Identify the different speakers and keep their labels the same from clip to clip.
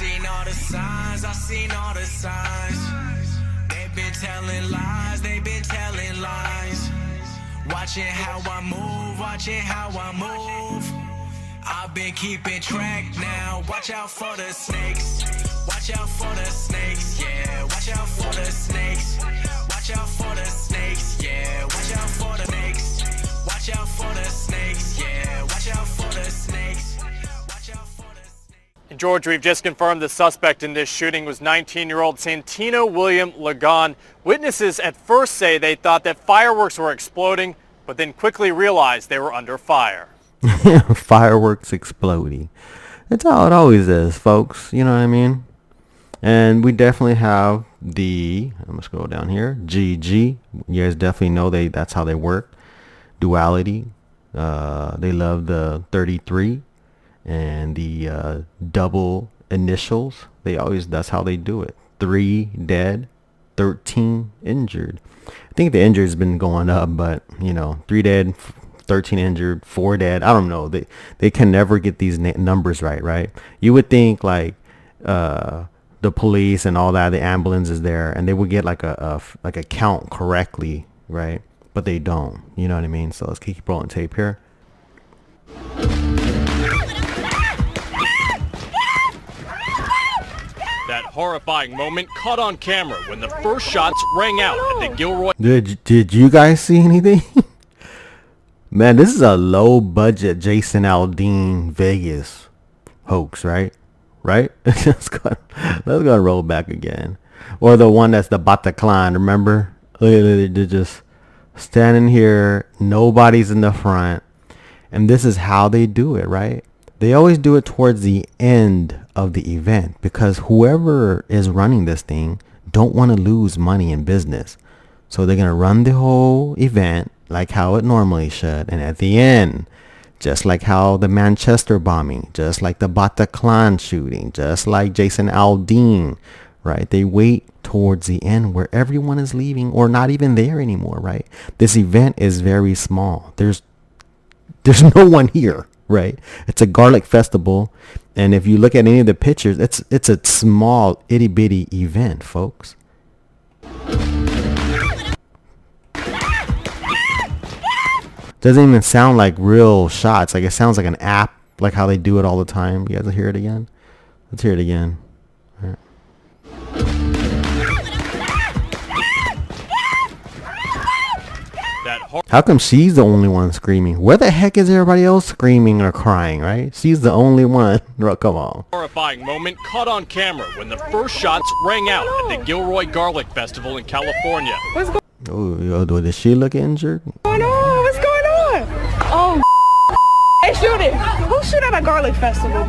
Speaker 1: seen all the signs, I seen all the signs. They've been telling lies, they've been telling lies. Watching how I move, watching how I move. I've been keeping track now. Watch out for the snakes. Watch out for the snakes, yeah. Watch out for the snakes. Watch out for the snakes, yeah. Watch out for the snakes. Watch out for the snakes, yeah. Watch out for the snakes. Watch out for the snakes.
Speaker 2: In Georgia, we've just confirmed the suspect in this shooting was 19-year-old Santino William Lagon. Witnesses at first say they thought that fireworks were exploding, but then quickly realized they were under fire.
Speaker 3: Fireworks exploding. That's how it always is, folks. You know what I mean? And we definitely have the, I'm gonna scroll down here, GG. You guys definitely know that's how they work. Duality. They love the 33 and the double initials. That's how they do it. 3 dead, 13 injured. I think the injured's been going up, but 3 dead, 13 injured, 4 dead. I don't know. They can never get these numbers right? You would think like the police and all that, the ambulance is there, and they would get like a count correctly, right? But they don't. You know what I mean? So let's keep rolling tape here.
Speaker 2: That horrifying moment caught on camera when the first shots rang out at the Gilroy.
Speaker 3: Did you guys see anything? Man, this is a low budget Jason Aldean Vegas hoax, right? Let's go and roll back again. Or the one that's the Bataclan, remember? They're just standing here, nobody's in the front, and this is how they do it, right? They always do it towards the end of the event because whoever is running this thing don't want to lose money in business. So they're going to run the whole event like how it normally should. And at the end, just like how the Manchester bombing, just like the Bataclan shooting, just like Jason Aldean, right? They wait towards the end where everyone is leaving or not even there anymore, right? This event is very small. There's no one here, right? It's a garlic festival. And if you look at any of the pictures, it's a small itty bitty event, folks. Doesn't even sound like real shots. Like it sounds like an app, like how they do it all the time. You guys hear it again? Let's hear it again. All right. How come she's the only one screaming? Where the heck is everybody else screaming or crying, right? She's the only one. Come on.
Speaker 2: Horrifying moment caught on camera when the first shots rang out at the Gilroy Garlic Festival in California.
Speaker 3: Oh, does she look injured?
Speaker 4: What's going on? What's going on? Oh, they shooting. Who shoot at a garlic festival?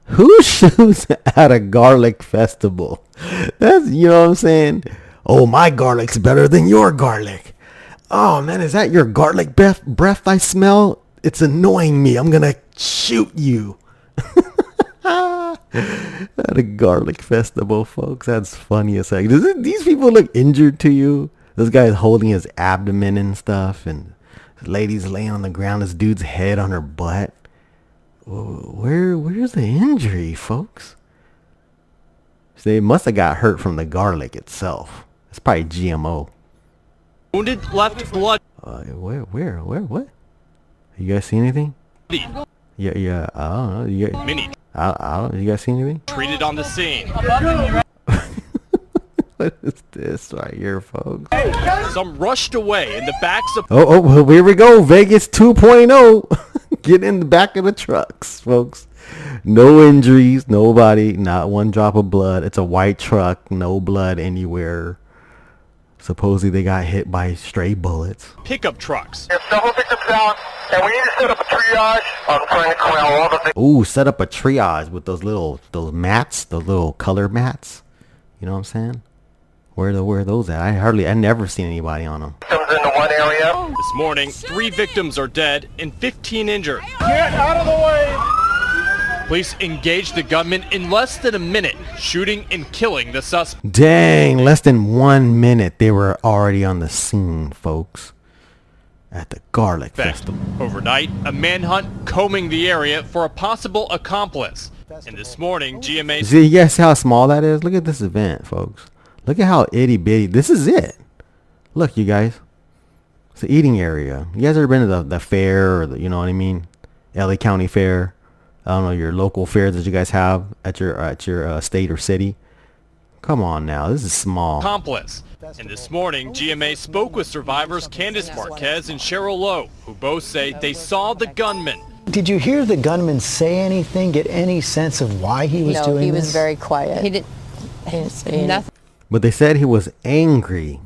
Speaker 3: Who shoots at a garlic festival? That's, you know what I'm saying? Oh, my garlic's better than your garlic. Oh, man, is that your garlic breath I smell? It's annoying me. I'm going to shoot you. At a garlic festival, folks. That's funny as heck. These people look injured to you? This guy is holding his abdomen and stuff, and this lady's laying on the ground. This dude's head on her butt. Where's the injury, folks? So they must have got hurt from the garlic itself. It's probably GMO.
Speaker 2: Wounded left blood.
Speaker 3: Where? What? You guys see anything? Yeah. I don't know. You guys see anything?
Speaker 2: Treated on the scene.
Speaker 3: What is this right here, folks?
Speaker 2: Some rushed away in the backs of...
Speaker 3: Oh, here we go. Vegas 2.0. Get in the back of the trucks, folks. No injuries. Nobody. Not one drop of blood. It's a white truck. No blood anywhere. Supposedly they got hit by stray bullets.
Speaker 2: Pickup trucks.
Speaker 5: There's several victims down, and we need to set up a triage. I'm trying to corral all the victims.
Speaker 3: Ooh, set up a triage with those mats, those little color mats. You know what I'm saying? Where are those at? I never seen anybody on them.
Speaker 5: Victims into one area.
Speaker 2: This morning, 3 victims are dead and 15 injured.
Speaker 5: Get out of the way!
Speaker 2: Police engaged the gunman in less than a minute, shooting and killing the suspect.
Speaker 3: Dang, less than 1 minute they were already on the scene, folks. At the Garlic Festival.
Speaker 2: Overnight, a manhunt combing the area for a possible accomplice. And this morning, GMA...
Speaker 3: See, you guys see how small that is? Look at this event, folks. Look at how itty bitty. This is it. Look, you guys. It's the eating area. You guys ever been to the fair or you know what I mean? LA County Fair. I don't know, your local fairs that you guys have at your state or city. Come on now, this is small.
Speaker 2: Accomplice. And this morning, GMA spoke with survivors Candice Marquez and Cheryl Lowe, who both say they saw the gunman.
Speaker 6: Did you hear the gunman say anything, get any sense of why he was doing this?
Speaker 7: No, he was very quiet. He didn't say nothing.
Speaker 3: But they said he was angry.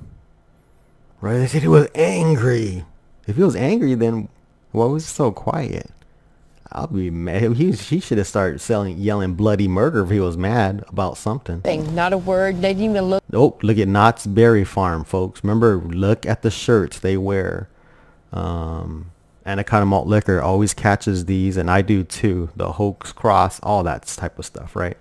Speaker 3: Right? They said he was angry. If he was angry, then why was he so quiet? I'll be mad. He should have started yelling bloody murder if he was mad about something.
Speaker 7: Not a word. They didn't even look.
Speaker 3: Oh, look at Knott's Berry Farm, folks. Remember, look at the shirts they wear. Anaconda Malt Liquor always catches these, and I do too. The Hoax Cross, all that type of stuff, right?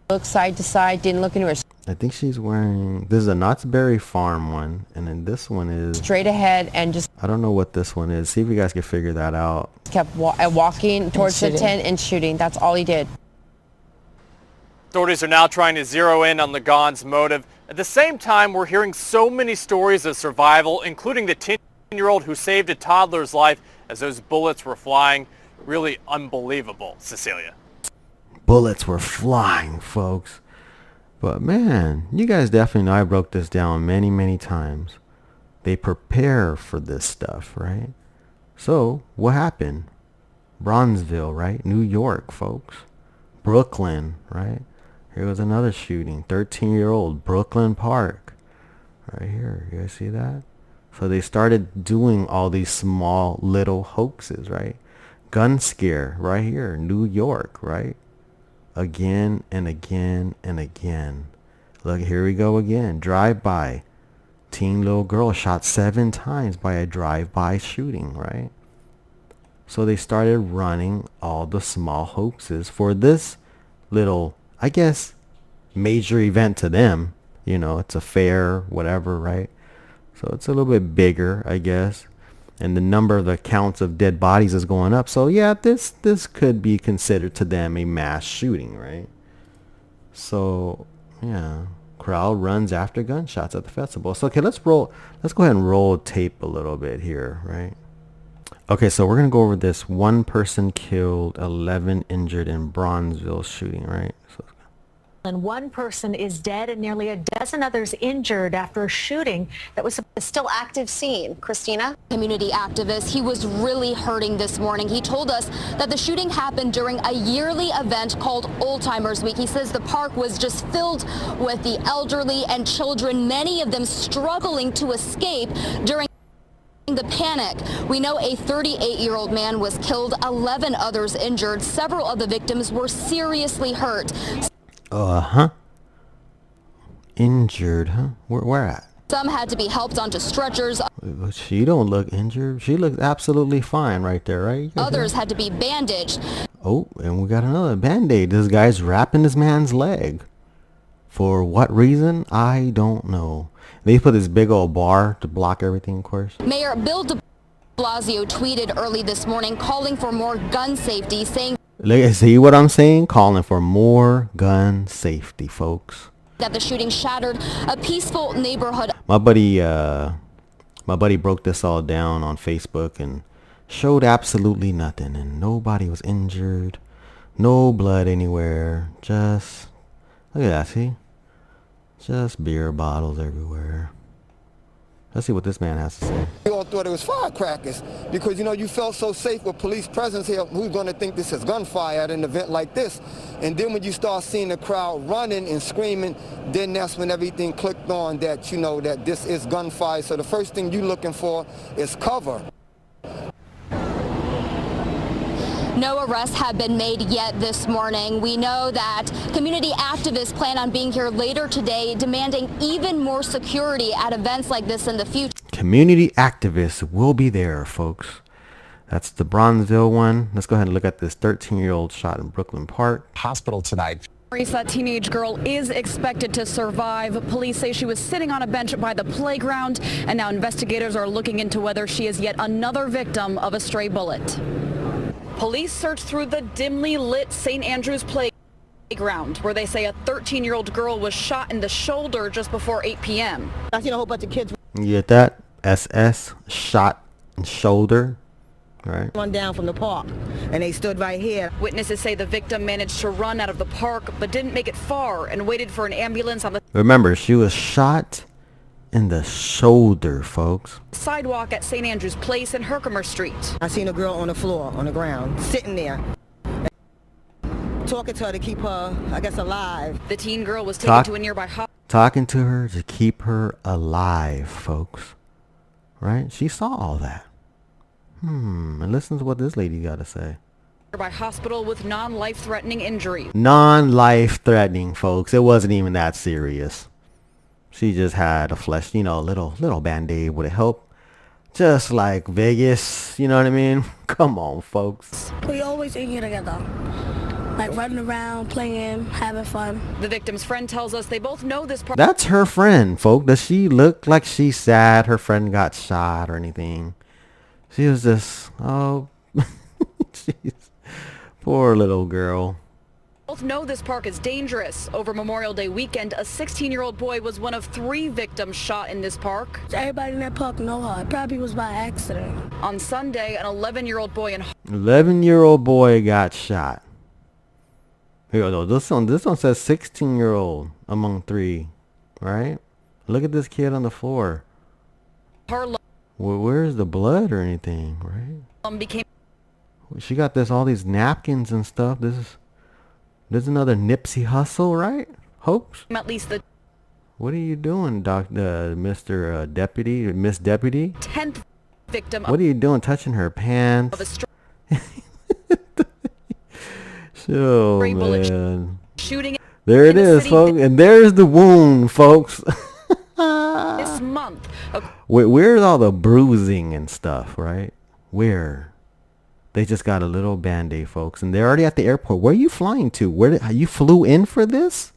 Speaker 7: Look side to side, didn't look anywhere.
Speaker 3: I think she's wearing, this is a Knott's Berry Farm one, and then this one is
Speaker 7: Straight ahead and just
Speaker 3: I don't know what this one is. See if you guys can figure that out.
Speaker 7: kept walking towards the tent and shooting. That's all he did.
Speaker 2: Authorities are now trying to zero in on Lagon's motive. At the same time, we're hearing so many stories of survival, including the 10-year-old who saved a toddler's life as those bullets were flying. Really unbelievable, Cecilia.
Speaker 3: Bullets were flying, folks. But man, you guys definitely know I broke this down many, many times. They prepare for this stuff, right? So, what happened? Bronzeville, right? New York, folks. Brooklyn, right? Here was another shooting. 13-year-old, Brooklyn Park. Right here. You guys see that? So they started doing all these small little hoaxes, right? Gun scare right here, New York, right? Again and again and again. Look, here we go again. Drive-by. Teen little girl shot 7 times by a drive-by shooting, right? So they started running all the small hoaxes for this little, I guess, major event to them. You know, it's a fair, whatever, right? So it's a little bit bigger, I guess. And the number of the counts of dead bodies is going up. So yeah, this could be considered to them a mass shooting, right? So yeah, crowd runs after gunshots at the festival. So okay, let's go ahead and roll tape a little bit here, right? Okay, so we're gonna go over this 1 person killed, 11 injured in Bronzeville shooting, right? So
Speaker 8: And 1 person is dead and nearly a dozen others injured after a shooting that was a still active scene. Christina?
Speaker 9: Community activist, he was really hurting this morning. He told us that the shooting happened during a yearly event called Old Timers Week. He says the park was just filled with the elderly and children, many of them struggling to escape during the panic. We know a 38-year-old man was killed, 11 others injured. Several of the victims were seriously hurt.
Speaker 3: Injured, huh? Where at?
Speaker 9: Some had to be helped onto stretchers.
Speaker 3: She don't look injured. She looks absolutely fine right there, right?
Speaker 9: Others had to be bandaged.
Speaker 3: Oh, and we got another band-aid. This guy's wrapping this man's leg. For what reason? I don't know. They put this big old bar to block everything, of course.
Speaker 9: Mayor Bill de Blasio tweeted early this morning calling for more gun safety, saying,
Speaker 3: See what I'm saying? Calling for more gun safety, folks.
Speaker 9: That the shooting shattered a peaceful neighborhood.
Speaker 3: My buddy broke this all down on Facebook and showed absolutely nothing, and nobody was injured, no blood anywhere. Just look at that, see? Just beer bottles everywhere. Let's see what this man has to say.
Speaker 10: We all thought it was firecrackers because, you know, you felt so safe with police presence here. Who's going to think this is gunfire at an event like this? And then when you start seeing the crowd running and screaming, then that's when everything clicked on that, you know, that this is gunfire. So the first thing you're looking for is cover.
Speaker 9: No arrests have been made yet this morning. We know that community activists plan on being here later today, demanding even more security at events like this in the future.
Speaker 3: Community activists will be there, folks. That's the Bronzeville one. Let's go ahead and look at this 13-year-old shot in Brooklyn Park.
Speaker 11: Hospital tonight.
Speaker 4: That teenage girl is expected to survive. Police say she was sitting on a bench by the playground, and now investigators are looking into whether she is yet another victim of a stray bullet. Police searched through the dimly lit St. Andrew's playground, where they say a 13-year-old girl was shot in the shoulder just before 8 p.m.
Speaker 11: I seen a whole bunch of kids
Speaker 3: You get that? SS, shot in shoulder, right?
Speaker 11: run down from the park, and they stood right here.
Speaker 4: Witnesses say the victim managed to run out of the park, but didn't make it far and waited for an ambulance on the
Speaker 3: Remember, she was shot in the shoulder, folks.
Speaker 4: sidewalk at St. Andrew's Place and Herkimer Street.
Speaker 11: I seen a girl on the floor, on the ground, sitting there, talking to her to keep her, I guess, alive.
Speaker 4: The teen girl was taken to a nearby hospital.
Speaker 3: Talking to her to keep her alive, folks. Right? She saw all that. And listen to what this lady got to say.
Speaker 4: By hospital with non-life-threatening injuries.
Speaker 3: Non-life-threatening, folks. It wasn't even that serious. She just had a flesh, little band-aid. Would it help? Just like Vegas, you know what I mean? Come on, folks.
Speaker 12: We always in here together. Like running around, playing, having fun.
Speaker 4: The victim's friend tells us they both know this part.
Speaker 3: That's her friend, folks. Does she look like she's sad her friend got shot or anything? She was just, oh, jeez. Poor little girl.
Speaker 4: Both know this park is dangerous. Over Memorial Day weekend, a 16-year-old boy was one of 3 victims shot in this park.
Speaker 12: Everybody in that park know her. It probably was by accident.
Speaker 4: On Sunday, an 11-year-old boy in
Speaker 3: 11-year-old boy got shot. Here, though, this one says 16-year-old among 3, right? Look at this kid on the floor.
Speaker 4: Harlem
Speaker 3: Where's the blood or anything, right?
Speaker 4: became.
Speaker 3: She got all these napkins and stuff. There's another Nipsey Hussle, right? Hoax?
Speaker 4: At least the
Speaker 3: What are you doing, Mr. Deputy, Miss Deputy?
Speaker 4: 10th victim.
Speaker 3: What are you doing, touching her pants? Oh, man.
Speaker 4: Shooting.
Speaker 3: There it is, folks. And there's the wound, folks.
Speaker 4: This month.
Speaker 3: Where's all the bruising and stuff, right? Where? They just got a little band-aid, folks. And they're already at the airport. Where are you flying to? You flew in for this?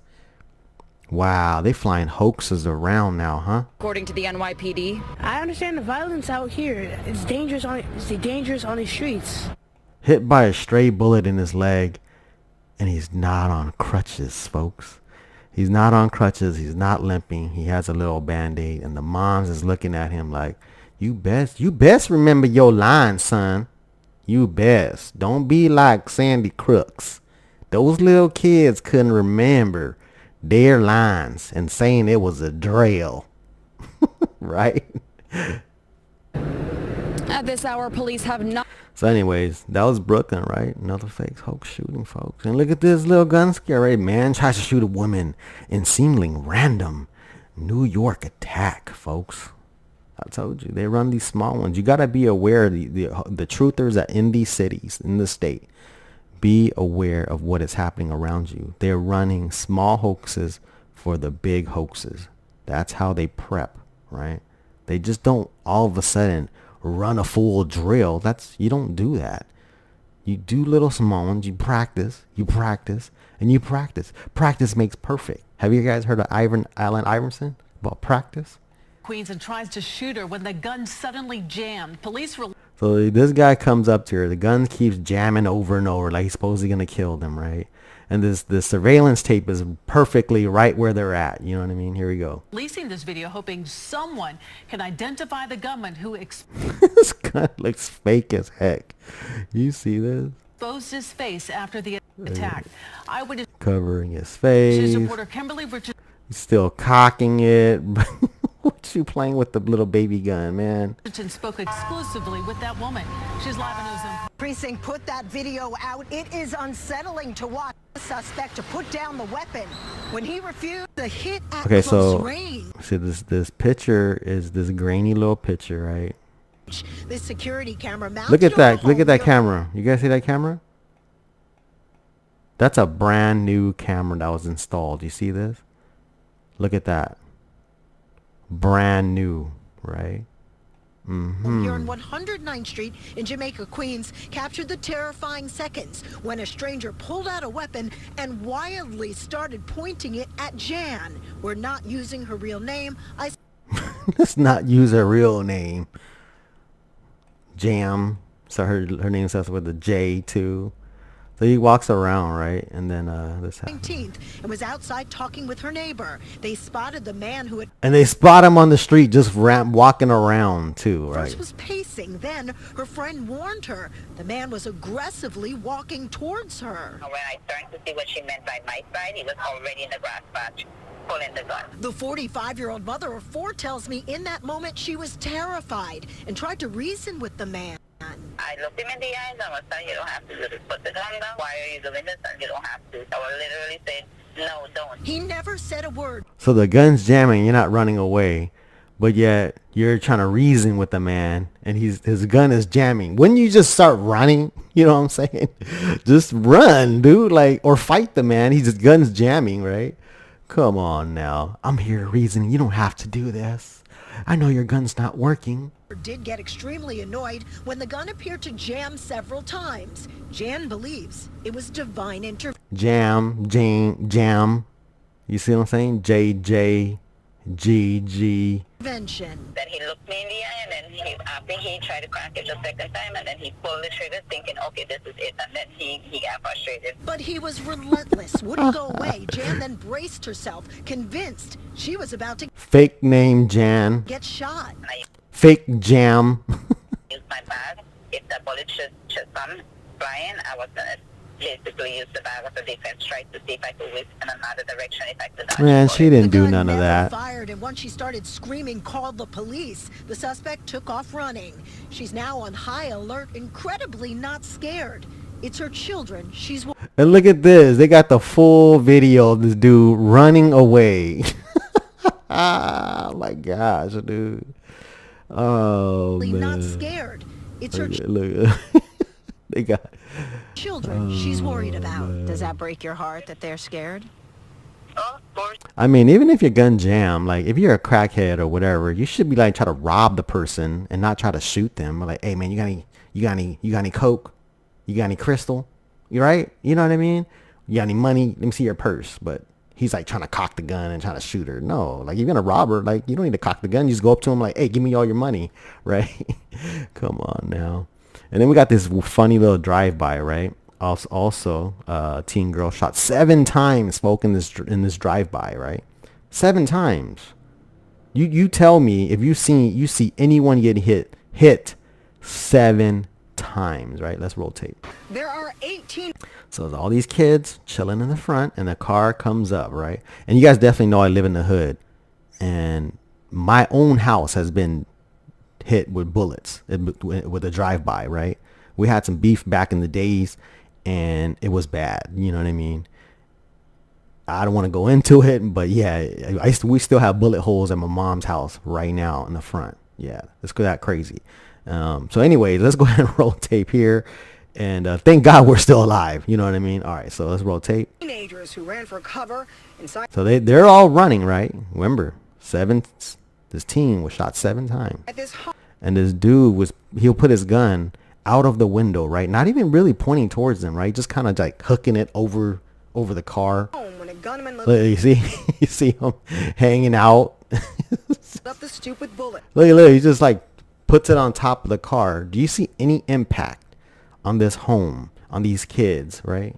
Speaker 3: Wow, they flying hoaxes around now, huh?
Speaker 4: According to the NYPD.
Speaker 12: I understand the violence out here. It's dangerous on the streets.
Speaker 3: Hit by a stray bullet in his leg. And he's not on crutches, folks. He's not on crutches. He's not limping. He has a little band-aid. And the moms is looking at him like, you best remember your lines, son. You best. Don't be like Sandy Crooks. Those little kids couldn't remember their lines and saying it was a drill. Right?
Speaker 4: At this hour, police have not.
Speaker 3: So anyways, that was Brooklyn, right? Another fake hoax shooting, folks. And look at this little gun scare, right? Man tries to shoot a woman in seemingly random New York attack, folks. I told you, they run these small ones. You got to be aware, the truthers are in these cities, in the state. Be aware of what is happening around you. They're running small hoaxes for the big hoaxes. That's how they prep, right? They just don't all of a sudden run a full drill. You don't do that. You do little small ones. You practice, and you practice. Practice makes perfect. Have you guys heard of Allen Iverson about practice?
Speaker 13: Queens and tries to shoot her when the gun suddenly jammed. Police were.
Speaker 3: So this guy comes up to her. The gun keeps jamming over and over like he's supposedly going to kill them, right? And the surveillance tape is perfectly right where they're at. You know what I mean? Here we go.
Speaker 13: Releasing this video, hoping someone can identify the gunman who
Speaker 3: This gun looks fake as heck. You see this?
Speaker 13: exposed his face after the attack. Eyewitness
Speaker 3: covering his face.
Speaker 13: Reporter Kimberly Richardson.
Speaker 3: He's still cocking it. What you playing with the little baby gun, man?
Speaker 13: Richardson spoke exclusively with that woman. She's live on News.
Speaker 14: Precinct put that video out. It is unsettling to watch the suspect to put down the weapon when he refused to hit at close range.
Speaker 3: See this picture is this grainy little picture, right?
Speaker 14: This security camera mounted.
Speaker 3: Look at that. Look at that camera. You guys see that camera? That's a brand new camera that was installed. You see this? Look at that. Brand new, right?
Speaker 14: Here on 109th Street in Jamaica, Queens, captured the terrifying seconds when a stranger pulled out a weapon and wildly started pointing it at Jan. We're not using her real name.
Speaker 3: Let's not use her real name. Jam. So her name starts with a J too. So he walks around, right? And then this happens.
Speaker 14: 19th and was outside talking with her neighbor. They spotted the man who had
Speaker 3: And they spot him on the street just walking around too, right?
Speaker 14: first was pacing. Then her friend warned her. The man was aggressively walking towards her.
Speaker 15: When I turned to see what she meant by my side, he was already in the grass patch, pulling the gun.
Speaker 14: The 45-year-old mother of 4 tells me in that moment she was terrified and tried to reason with the man.
Speaker 15: I looked him in the eyes and was saying, you don't have to do this. Put the gun down. Why are you doing this? And you don't have to. I would literally say, no, don't.
Speaker 14: He never said a word.
Speaker 3: So the gun's jamming, you're not running away, but yet you're trying to reason with the man, and his gun is jamming. Wouldn't you just start running? You know what I'm saying? Just run, dude, like, or fight the man. His gun's jamming, right? Come on now. I'm here reasoning. You don't have to do this. I know your gun's not working.
Speaker 14: Did get extremely annoyed when the gun appeared to jam several times. Jan believes it was divine intervention.
Speaker 3: Jam. You see what I'm saying? JJGG.
Speaker 15: Then he looked me in the eye, and then after he tried to crack it the second time, and then he pulled the trigger thinking, okay, this is it, and then he got frustrated.
Speaker 14: But he was relentless, wouldn't go away. Jan then braced herself, convinced she was about to
Speaker 3: Fake name Jan.
Speaker 14: get shot.
Speaker 3: Fake jam.
Speaker 15: Use my bag. If the bullet should come flying, I was going to basically use the bag as a defense, try to see if I could whip in another direction, if I could dodge.
Speaker 3: Man, she didn't do none of
Speaker 14: Never
Speaker 3: that.
Speaker 14: fired, and once she started screaming, called the police. The suspect took off running. She's now on high alert, incredibly not scared. It's her children she's...
Speaker 3: And look at this. They got the full video of this dude running away. Oh my gosh, dude. Oh man.
Speaker 14: Not scared. It's her
Speaker 3: look. They got
Speaker 14: children she's worried about.
Speaker 3: Man.
Speaker 14: Does that break your heart that they're scared?
Speaker 3: I mean, even if your gun jam, like if you're a crackhead or whatever, you should be like try to rob the person and not try to shoot them. Like, hey man, you got any coke? You got any crystal? You right? You know what I mean? You got any money? Let me see your purse. But he's like trying to cock the gun and trying to shoot her. No, like you're gonna rob her. Like you don't need to cock the gun. You just go up to him like, hey, give me all your money, right? Come on now. And then we got this funny little drive-by, right? Also, teen girl shot 7 times, folk in this drive-by, right? 7 times. You tell me if you see anyone get hit 7 times, right? Let's roll tape.
Speaker 14: There are 18.
Speaker 3: So there's all these kids chilling in the front, and the car comes up, right? And you guys definitely know I live in the hood, and my own house has been hit with bullets with a drive-by, right? We had some beef back in the days, and it was bad. You know what I mean? I don't want to go into it, but yeah, we still have bullet holes at my mom's house right now in the front. Yeah, it's that crazy. So anyway, let's go ahead and roll tape here. And thank God we're still alive. You know what I mean? All right, so let's roll tape.
Speaker 14: Teenagers who ran for cover inside.
Speaker 3: So they're all running, right? Remember, this teen was shot 7 times. And this dude he'll put his gun out of the window, right? Not even really pointing towards them, right? Just kind of like hooking it over the car.
Speaker 14: When a gunman
Speaker 3: Look, you see him hanging out.
Speaker 14: up the stupid bullet.
Speaker 3: Look, he just like puts it on top of the car. Do you see any impact on this home, on these kids, right?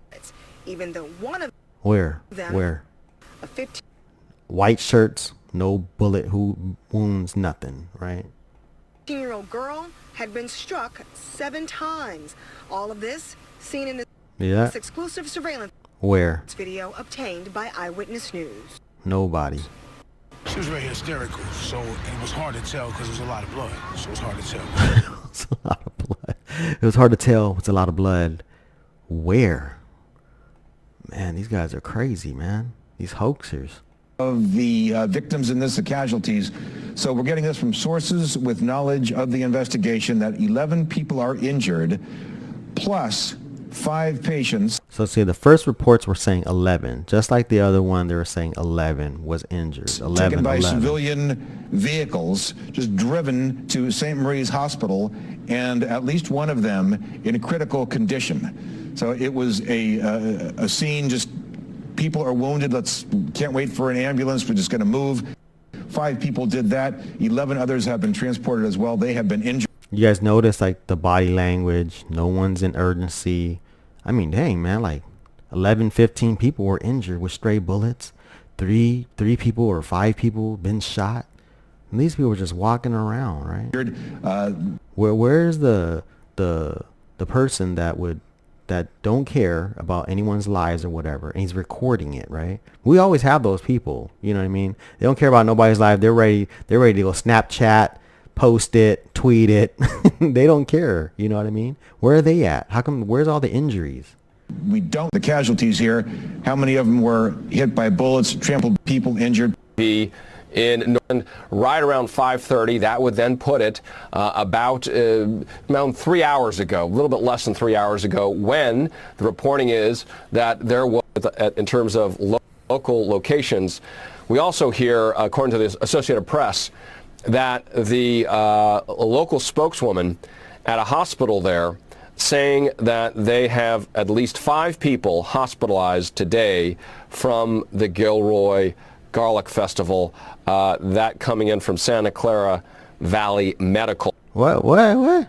Speaker 14: Even though one of
Speaker 3: Where?
Speaker 14: a 15
Speaker 3: White shirts, no bullet wounds, nothing, right?
Speaker 14: 15-year-old girl had been struck 7 times. All of this seen in
Speaker 3: this
Speaker 14: exclusive surveillance video obtained by Eyewitness News.
Speaker 3: Nobody.
Speaker 16: She was very hysterical, so it was hard to tell because there was a lot of blood. So it was hard to tell.
Speaker 3: It's a lot of blood. It was hard to tell. It's a lot of blood. Where? Man, these guys are crazy, man. These hoaxers.
Speaker 17: Of the victims in this, the casualties. So we're getting this from sources with knowledge of the investigation that 11 people are injured, plus 5 patients.
Speaker 3: So see, the first reports were saying 11. Just like the other one, they were saying 11 was injured. 11,
Speaker 17: taken by
Speaker 3: 11.
Speaker 17: civilian vehicles, just driven to St. Marie's Hospital, and at least one of them in critical condition. So it was a scene, just people are wounded, can't wait for an ambulance, we're just going to move. 5 people did that. 11 others have been transported as well. They have been injured.
Speaker 3: You guys notice like the body language, no one's in urgency. I mean, dang man, like 11, 15 people were injured with stray bullets. Three people or 5 people been shot. And these people were just walking around, right? Where's the person that don't care about anyone's lives or whatever, and he's recording it, right? We always have those people, you know what I mean? They don't care about nobody's life. They're ready to go Snapchat, post it, tweet it. They don't care, you know what I mean? Where are they at? How come? Where's all the injuries?
Speaker 17: We don't. The casualties here, how many of them were hit by bullets, trampled people, injured?
Speaker 18: In Northern, right around 5:30. That would then put it about 3 hours ago, a little bit less than 3 hours ago, when the reporting is that there was, in terms of local locations, we also hear, according to the Associated Press, that the local spokeswoman at a hospital there saying that they have at least 5 people hospitalized today from the Gilroy Garlic Festival, that coming in from Santa Clara Valley Medical.
Speaker 3: What?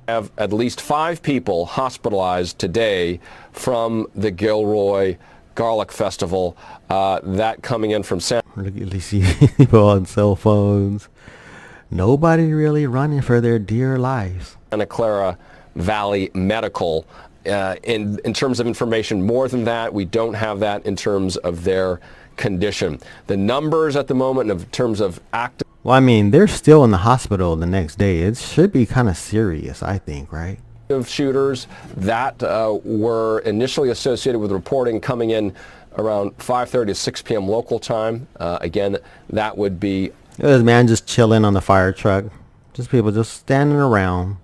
Speaker 18: Have at least 5 people hospitalized today from the Gilroy Garlic Festival, that coming in from Santa.
Speaker 3: Look at these people on cell phones. Nobody really running for their dear lives.
Speaker 18: Santa Clara Valley Medical. In terms of information, more than that, we don't have that in terms of their condition. The numbers at the moment in terms of active...
Speaker 3: Well, I mean, they're still in the hospital the next day. It should be kind of serious, I think, right?
Speaker 18: Of shooters that were initially associated with reporting coming in around 5:30 to 6 p.m. local time. Again, that would be...
Speaker 3: This man just chilling on the fire truck. Just people just standing around,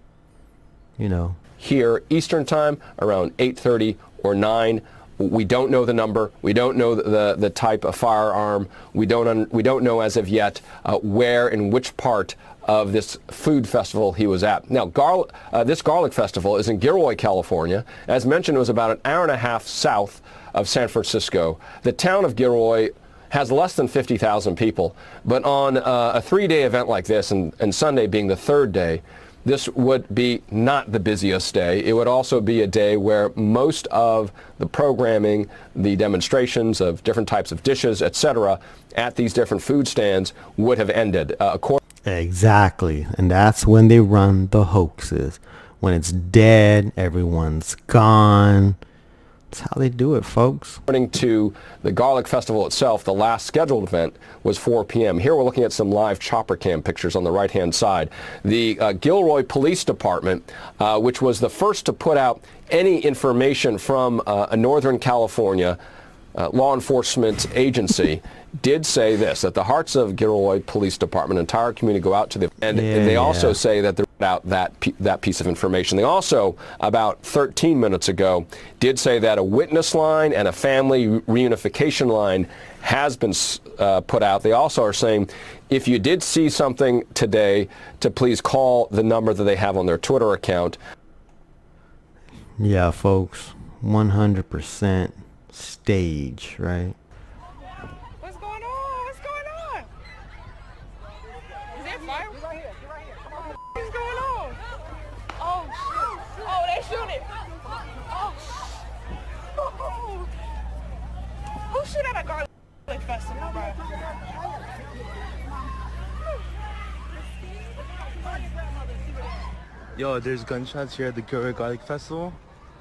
Speaker 3: you know.
Speaker 18: Here, Eastern time, around 8:30 or 9. We don't know the number. We don't know the type of firearm. We don't know as of yet where and which part of this food festival he was at. Now, this garlic festival is in Gilroy, California. As mentioned, it was about an hour and a half south of San Francisco. The town of Gilroy has less than 50,000 people, but on a 3-day event like this, and Sunday being the 3rd day, this would be not the busiest day. It would also be a day where most of the programming, the demonstrations of different types of dishes, etc., at these different food stands would have ended.
Speaker 3: Exactly. And that's when they run the hoaxes. When it's dead, everyone's gone. That's how they do it, folks.
Speaker 18: According to the Garlic Festival itself, the last scheduled event was 4 p.m. Here we're looking at some live chopper cam pictures on the right-hand side. The Gilroy Police Department, which was the first to put out any information from a Northern California law enforcement agency, did say this, that the Hearts of Gilroy Police Department, entire community go out to the, and they also say that they're out that piece of information. They also, about 13 minutes ago, did say that a witness line and a family reunification line has been put out. They also are saying, if you did see something today, to please call the number that they have on their Twitter account.
Speaker 3: Yeah, folks, 100% stage, right?
Speaker 19: What's going on? What's going on? Is there fire? You're right here. You're right here. Come on. What's going on? Oh, shit. Oh, they shooting. Oh, shit. Who shoot at a garlic festival, bro?
Speaker 20: Yo, there's gunshots here at the Gilroy Garlic Festival,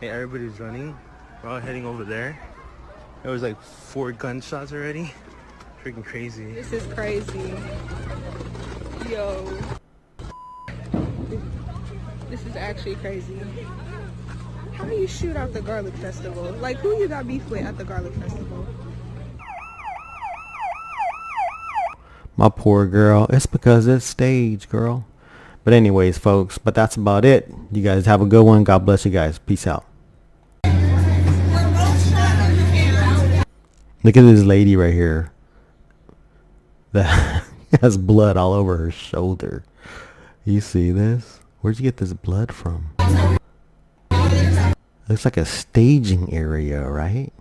Speaker 20: and everybody's running. We're all heading over there. There was like 4 gunshots already. Freaking crazy.
Speaker 19: This is crazy. Yo. This is actually crazy. How do you shoot out the garlic festival? Like, who you got beef with at the garlic festival?
Speaker 3: My poor girl. It's because it's stage, girl. But anyways, folks, but that's about it. You guys have a good one. God bless you guys. Peace out. Look at this lady right here that has blood all over her shoulder. You see this? Where'd you get this blood from? Looks like a staging area, right?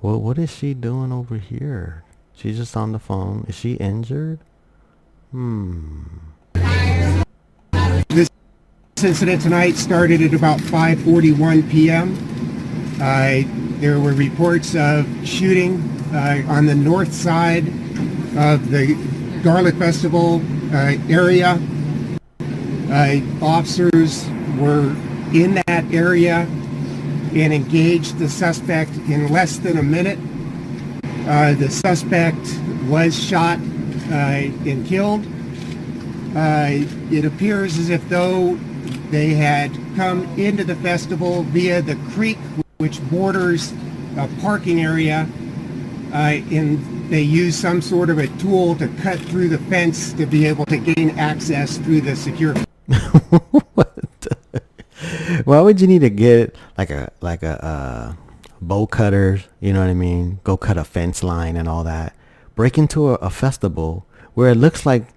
Speaker 3: Well, what is she doing over here? She's just on the phone. Is she injured?
Speaker 21: This incident tonight started at about 5:41 p.m. There were reports of shooting on the north side of the Garlic Festival area. Officers were in that area and engaged the suspect in less than a minute. The suspect was shot and killed. It appears as if though they had come into the festival via the creek, which borders a parking area, and they used some sort of a tool to cut through the fence to be able to gain access through the secure.
Speaker 3: Why would you need to get like a bow cutter? You know what I mean? Go cut a fence line and all that. Break into a festival where it looks like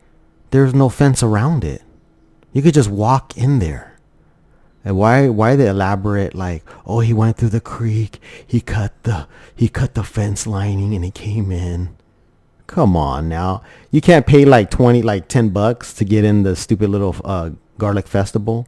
Speaker 3: there's no fence around it. You could just walk in there. And why the elaborate, like, oh, he went through the creek, he cut the fence lining and he came in. Come on now. You can't pay like $10 to get in the stupid little garlic festival.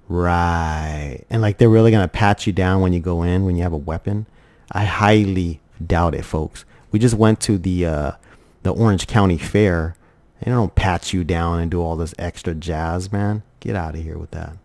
Speaker 3: Right. And like they're really gonna pat you down when you go in when you have a weapon. I highly doubt it, folks. We just went to the Orange County Fair. They don't pat you down and do all this extra jazz, man. Get out of here with that.